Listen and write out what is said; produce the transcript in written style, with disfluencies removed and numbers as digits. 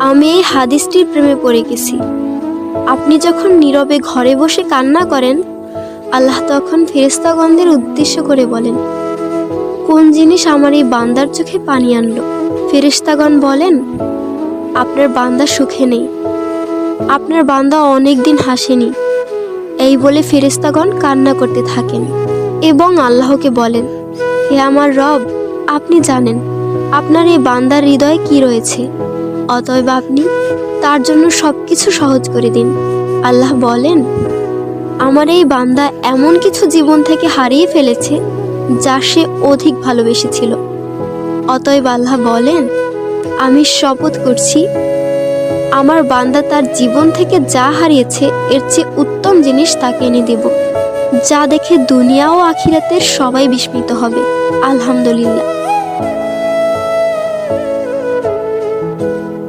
আমি এই হাদিসটির প্রেমে পড়ে গেছি। আপনি যখন নীরবে ঘরে বসে কান্না করেন, আল্লাহ তখন ফেরেশতাগণদের উদ্দেশ্য করে বলেন, কোন জিনিস আমার এই বান্দার চোখে পানি আনলো? ফেরেশতাগণ বলেন, আপনার বান্দা সুখে নেই, আপনার বান্দা অনেক দিন হাসেনি। এই বলে ফেরেশতাগণ কান্না করতে থাকেন এবং আল্লাহকে বলেন, হে আমার রব, আপনি জানেন আপনার এই বান্দার হৃদয়ে কি রয়েছে, অতএব আপনি তার জন্য সবকিছু সহজ করে দিন। আল্লাহ বলেন, আমার এই বান্দা এমন কিছু জীবন থেকে হারিয়ে ফেলেছে যা সে অধিক ভালোবেসেছিল। অতএব আল্লাহ বলেন, আমি শপথ করছি, আমার বান্দা তার জীবন থেকে যা হারিয়েছে এর চেয়ে উত্তম জিনিস তাকে এনে দেব, যা দেখে দুনিয়া ও আখিরাতের সবাই বিস্মিত হবে। আলহামদুলিল্লাহ।